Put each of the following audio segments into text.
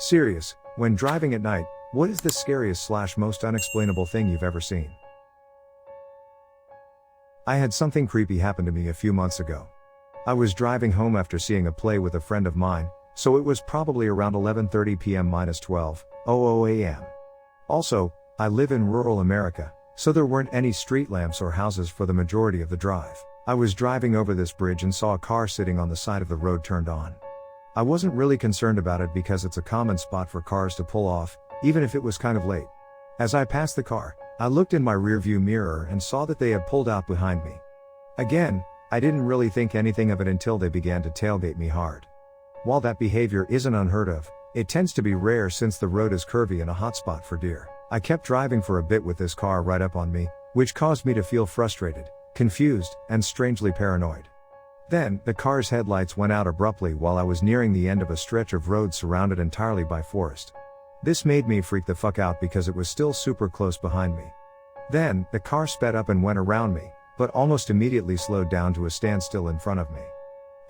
Serious, when driving at night, what is the scariest/most unexplainable thing you've ever seen? I had something creepy happen to me a few months ago. I was driving home after seeing a play with a friend of mine, so it was probably around 11:30 p.m. - 12:00 a.m. Also, I live in rural America, so there weren't any street lamps or houses for the majority of the drive. I was driving over this bridge and saw a car sitting on the side of the road turned on. I wasn't really concerned about it because it's a common spot for cars to pull off, even if it was kind of late. As I passed the car, I looked in my rearview mirror and saw that they had pulled out behind me. Again, I didn't really think anything of it until they began to tailgate me hard. While that behavior isn't unheard of, it tends to be rare since the road is curvy and a hotspot for deer. I kept driving for a bit with this car right up on me, which caused me to feel frustrated, confused, and strangely paranoid. Then, the car's headlights went out abruptly while I was nearing the end of a stretch of road surrounded entirely by forest. This made me freak the fuck out because it was still super close behind me. Then, the car sped up and went around me, but almost immediately slowed down to a standstill in front of me.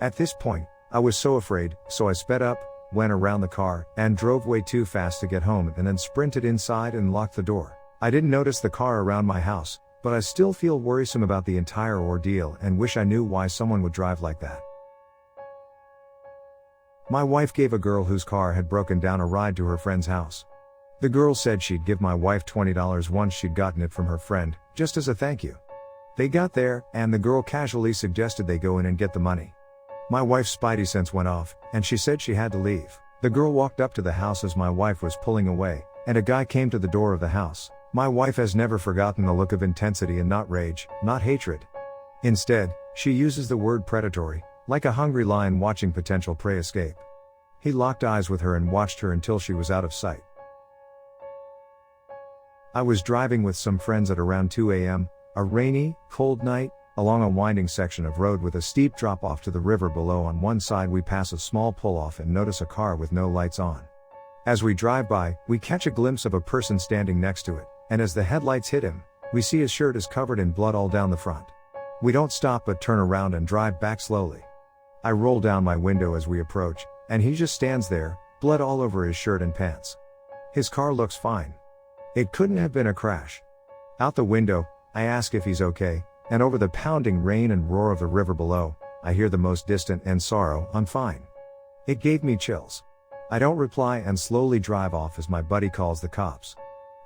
At this point, I was so afraid, so I sped up, went around the car, and drove way too fast to get home and then sprinted inside and locked the door. I didn't notice the car around my house, but I still feel worrisome about the entire ordeal and wish I knew why someone would drive like that. My wife gave a girl whose car had broken down a ride to her friend's house. The girl said she'd give my wife $20 once she'd gotten it from her friend, just as a thank you. They got there, and the girl casually suggested they go in and get the money. My wife's spidey sense went off, and she said she had to leave. The girl walked up to the house as my wife was pulling away, and a guy came to the door of the house. My wife has never forgotten the look of intensity and not rage, not hatred. Instead, she uses the word predatory, like a hungry lion watching potential prey escape. He locked eyes with her and watched her until she was out of sight. I was driving with some friends at around 2 a.m., a rainy, cold night, along a winding section of road with a steep drop-off to the river below. On one side we pass a small pull-off and notice a car with no lights on. As we drive by, we catch a glimpse of a person standing next to it, and as the headlights hit him, we see his shirt is covered in blood all down the front. We don't stop but turn around and drive back slowly. I roll down my window as we approach, and he just stands there, blood all over his shirt and pants. His car looks fine. It couldn't have been a crash. Out the window, I ask if he's okay, and over the pounding rain and roar of the river below, I hear the most distant "and sorrow, I'm fine." It gave me chills. I don't reply and slowly drive off as my buddy calls the cops.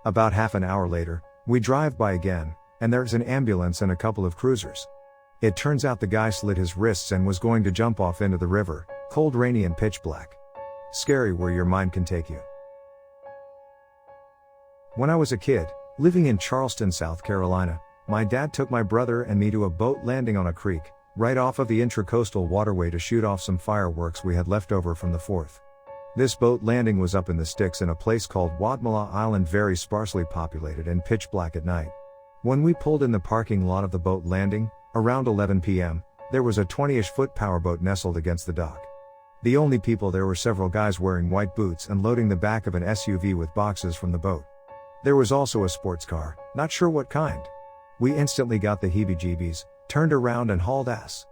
About half an hour later, we drive by again, and there's an ambulance and a couple of cruisers. It turns out the guy slit his wrists and was going to jump off into the river, cold, rainy, and pitch black. Scary where your mind can take you. When I was a kid, living in Charleston, South Carolina, my dad took my brother and me to a boat landing on a creek, right off of the intracoastal waterway to shoot off some fireworks we had left over from the 4th. This boat landing was up in the sticks in a place called Wadmalaw Island, very sparsely populated and pitch black at night. When we pulled in the parking lot of the boat landing, around 11 p.m., there was a 20-ish foot powerboat nestled against the dock. The only people there were several guys wearing white boots and loading the back of an SUV with boxes from the boat. There was also a sports car, not sure what kind. We instantly got the heebie-jeebies, turned around and hauled ass.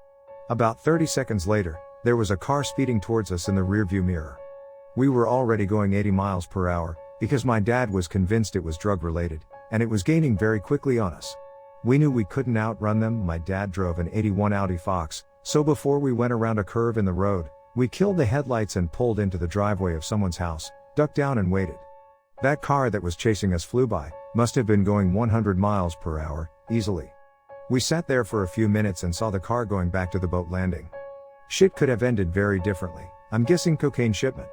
About 30 seconds later, there was a car speeding towards us in the rearview mirror. We were already going 80 miles per hour, because my dad was convinced it was drug-related, and it was gaining very quickly on us. We knew we couldn't outrun them. My dad drove an '81 Audi Fox, so before we went around a curve in the road, we killed the headlights and pulled into the driveway of someone's house, ducked down and waited. That car that was chasing us flew by, must have been going 100 miles per hour, easily. We sat there for a few minutes and saw the car going back to the boat landing. Shit could have ended very differently. I'm guessing cocaine shipment.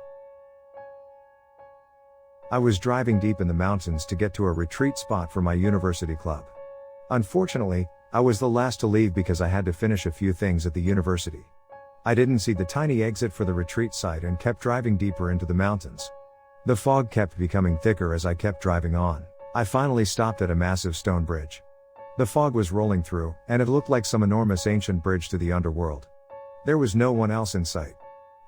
I was driving deep in the mountains to get to a retreat spot for my university club. Unfortunately, I was the last to leave because I had to finish a few things at the university. I didn't see the tiny exit for the retreat site and kept driving deeper into the mountains. The fog kept becoming thicker as I kept driving on. I finally stopped at a massive stone bridge. The fog was rolling through, and it looked like some enormous ancient bridge to the underworld. There was no one else in sight.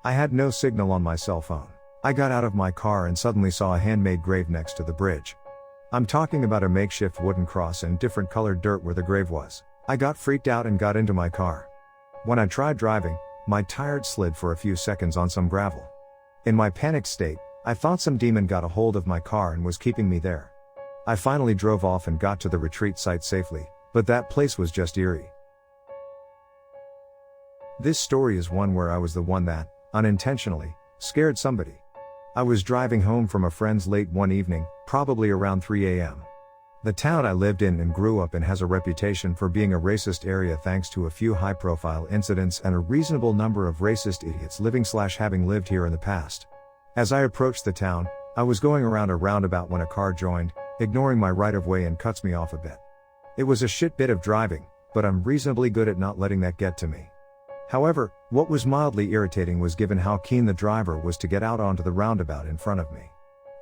I had no signal on my cell phone. I got out of my car and suddenly saw a handmade grave next to the bridge. I'm talking about a makeshift wooden cross and different colored dirt where the grave was. I got freaked out and got into my car. When I tried driving, my tires slid for a few seconds on some gravel. In my panicked state, I thought some demon got a hold of my car and was keeping me there. I finally drove off and got to the retreat site safely, but that place was just eerie. This story is one where I was the one that, unintentionally, scared somebody. I was driving home from a friend's late one evening, probably around 3 a.m. The town I lived in and grew up in has a reputation for being a racist area thanks to a few high-profile incidents and a reasonable number of racist idiots living/having lived here in the past. As I approached the town, I was going around a roundabout when a car joined, ignoring my right-of-way and cuts me off a bit. It was a shit bit of driving, but I'm reasonably good at not letting that get to me. However, what was mildly irritating was given how keen the driver was to get out onto the roundabout in front of me.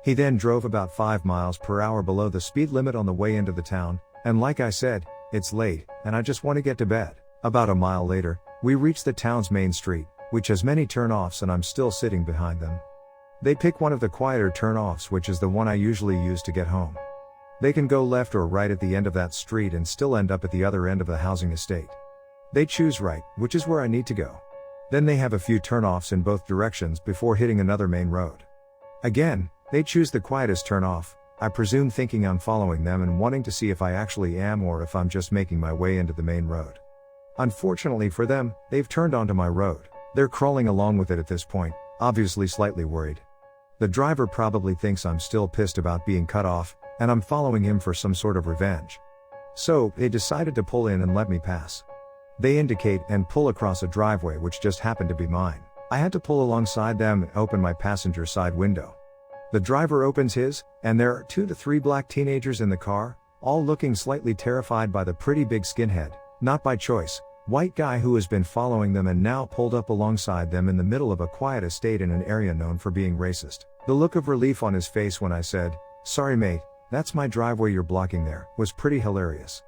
He then drove about 5 miles per hour below the speed limit on the way into the town, and like I said, it's late, and I just want to get to bed. About a mile later, we reached the town's main street, which has many turn-offs and I'm still sitting behind them. They pick one of the quieter turn-offs, which is the one I usually use to get home. They can go left or right at the end of that street and still end up at the other end of the housing estate. They choose right, which is where I need to go. Then they have a few turn-offs in both directions before hitting another main road. Again, they choose the quietest turn-off, I presume thinking I'm following them and wanting to see if I actually am or if I'm just making my way into the main road. Unfortunately for them, they've turned onto my road. They're crawling along with it at this point, obviously slightly worried. The driver probably thinks I'm still pissed about being cut off, and I'm following him for some sort of revenge. So, they decided to pull in and let me pass. They indicate and pull across a driveway which just happened to be mine. I had to pull alongside them and open my passenger side window. The driver opens his, and there are 2 to 3 black teenagers in the car, all looking slightly terrified by the pretty big skinhead, not by choice, white guy who has been following them and now pulled up alongside them in the middle of a quiet estate in an area known for being racist. The look of relief on his face when I said, "Sorry mate, that's my driveway you're blocking there," was pretty hilarious.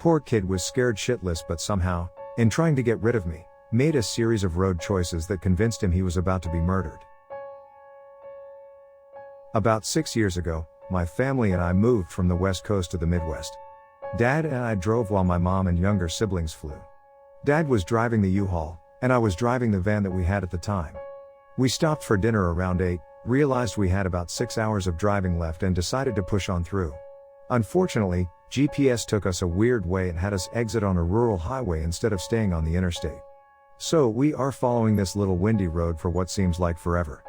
Poor kid was scared shitless but somehow, in trying to get rid of me, made a series of road choices that convinced him he was about to be murdered. About 6 years ago, my family and I moved from the West Coast to the Midwest. Dad and I drove while my mom and younger siblings flew. Dad was driving the U-Haul, and I was driving the van that we had at the time. We stopped for dinner around 8, realized we had about 6 hours of driving left and decided to push on through. Unfortunately, GPS took us a weird way and had us exit on a rural highway instead of staying on the interstate. So we are following this little windy road for what seems like forever.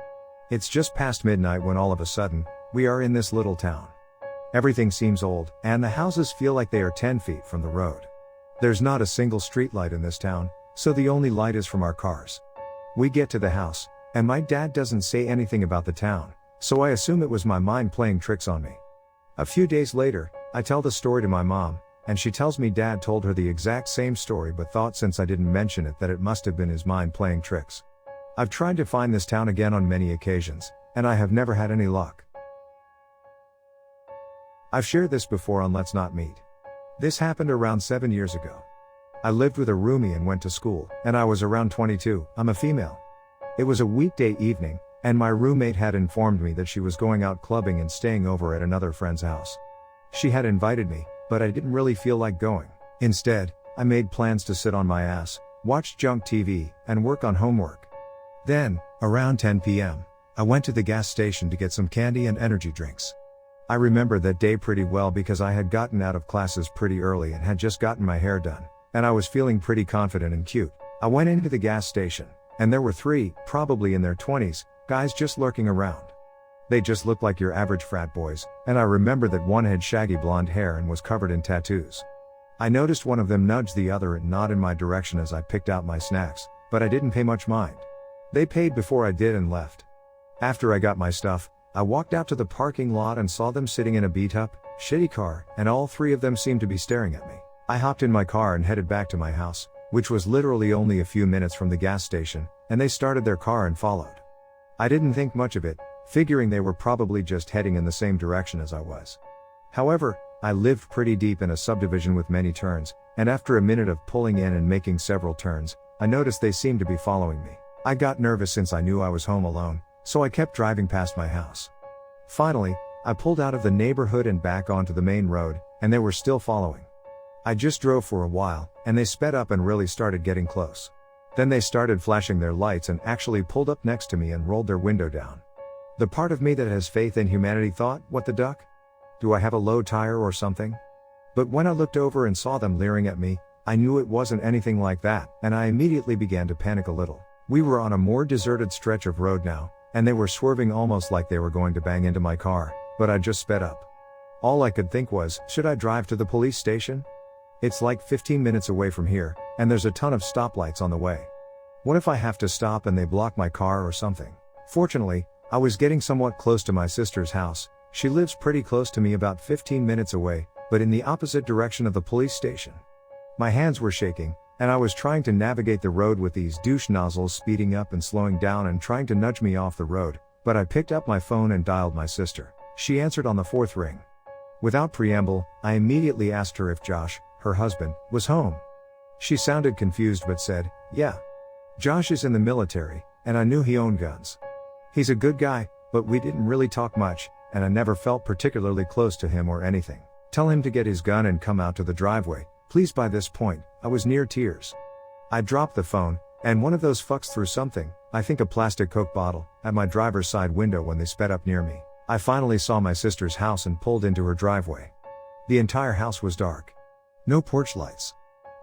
It's just past midnight when all of a sudden, we are in this little town. Everything seems old, and the houses feel like they are 10 feet from the road. There's not a single street light in this town, so the only light is from our cars. We get to the house, and my dad doesn't say anything about the town, so I assume it was my mind playing tricks on me. A few days later, I tell the story to my mom, and she tells me Dad told her the exact same story but thought since I didn't mention it that it must have been his mind playing tricks. I've tried to find this town again on many occasions, and I have never had any luck. I've shared this before on Let's Not Meet. This happened around 7 years ago. I lived with a roomie and went to school, and I was around 22, I'm a female. It was a weekday evening, and my roommate had informed me that she was going out clubbing and staying over at another friend's house. She had invited me, but I didn't really feel like going. Instead, I made plans to sit on my ass, watch junk TV, and work on homework. Then, around 10 p.m., I went to the gas station to get some candy and energy drinks. I remember that day pretty well because I had gotten out of classes pretty early and had just gotten my hair done, and I was feeling pretty confident and cute. I went into the gas station, and there were 3, probably in their 20s, guys just lurking around. They just looked like your average frat boys, and I remember that one had shaggy blonde hair and was covered in tattoos. I noticed one of them nudge the other and nod in my direction as I picked out my snacks, but I didn't pay much mind. They paid before I did and left. After I got my stuff, I walked out to the parking lot and saw them sitting in a beat-up, shitty car, and all 3 of them seemed to be staring at me. I hopped in my car and headed back to my house, which was literally only a few minutes from the gas station, and they started their car and followed. I didn't think much of it, figuring they were probably just heading in the same direction as I was. However, I lived pretty deep in a subdivision with many turns, and after a minute of pulling in and making several turns, I noticed they seemed to be following me. I got nervous since I knew I was home alone, so I kept driving past my house. Finally, I pulled out of the neighborhood and back onto the main road, and they were still following. I just drove for a while, and they sped up and really started getting close. Then they started flashing their lights and actually pulled up next to me and rolled their window down. The part of me that has faith in humanity thought, what the duck? Do I have a low tire or something? But when I looked over and saw them leering at me, I knew it wasn't anything like that, and I immediately began to panic a little. We were on a more deserted stretch of road now, and they were swerving almost like they were going to bang into my car, but I just sped up. All I could think was, should I drive to the police station? It's like 15 minutes away from here, and there's a ton of stoplights on the way. What if I have to stop and they block my car or something? Fortunately, I was getting somewhat close to my sister's house. She lives pretty close to me, about 15 minutes away, but in the opposite direction of the police station. My hands were shaking, and I was trying to navigate the road with these douche nozzles speeding up and slowing down and trying to nudge me off the road, but I picked up my phone and dialed my sister. She answered on the fourth ring. Without preamble, I immediately asked her if Josh, her husband, was home. She sounded confused but said, yeah. Josh is in the military, and I knew he owned guns. He's a good guy, but we didn't really talk much, and I never felt particularly close to him or anything. Tell him to get his gun and come out to the driveway, please. By this point, I was near tears. I dropped the phone, and one of those fucks threw something, I think a plastic Coke bottle, at my driver's side window when they sped up near me. I finally saw my sister's house and pulled into her driveway. The entire house was dark. No porch lights.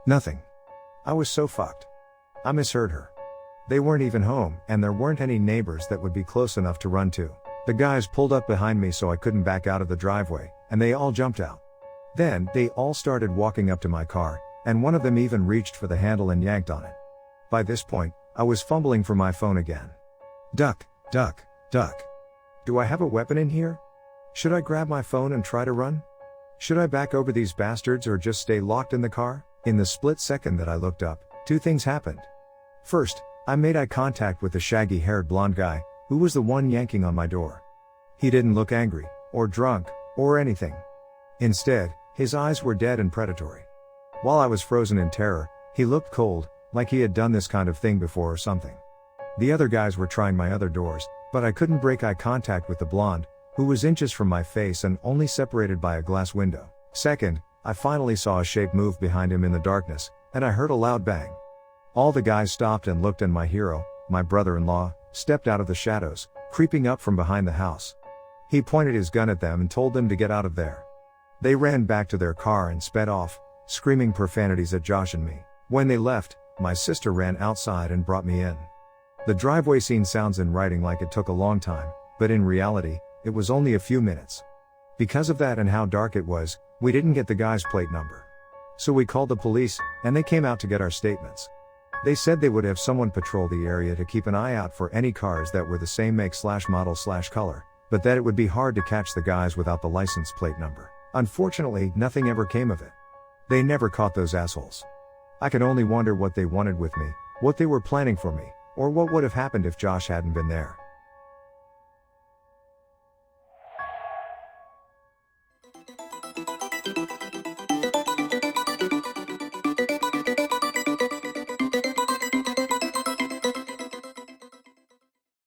Nothing. I was so fucked. I misheard her. They weren't even home, and there weren't any neighbors that would be close enough to run to. The guys pulled up behind me so I couldn't back out of the driveway, and they all jumped out. Then, they all started walking up to my car, and one of them even reached for the handle and yanked on it. By this point, I was fumbling for my phone again. Duck, duck, duck. Do I have a weapon in here? Should I grab my phone and try to run? Should I back over these bastards or just stay locked in the car? In the split second that I looked up, two things happened. First, I made eye contact with the shaggy-haired blonde guy, who was the one yanking on my door. He didn't look angry, or drunk, or anything. Instead, his eyes were dead and predatory. While I was frozen in terror, he looked cold, like he had done this kind of thing before or something. The other guys were trying my other doors, but I couldn't break eye contact with the blonde, who was inches from my face and only separated by a glass window. Second, I finally saw a shape move behind him in the darkness, and I heard a loud bang. All the guys stopped and looked, and my hero, my brother-in-law, stepped out of the shadows, creeping up from behind the house. He pointed his gun at them and told them to get out of there. They ran back to their car and sped off, screaming profanities at Josh and me. When they left, my sister ran outside and brought me in. The driveway scene sounds in writing like it took a long time, but in reality, it was only a few minutes. Because of that and how dark it was, we didn't get the guy's plate number. So we called the police, and they came out to get our statements. They said they would have someone patrol the area to keep an eye out for any cars that were the same make/model/color, but that it would be hard to catch the guys without the license plate number. Unfortunately, nothing ever came of it. They never caught those assholes. I could only wonder what they wanted with me, what they were planning for me, or what would have happened if Josh hadn't been there.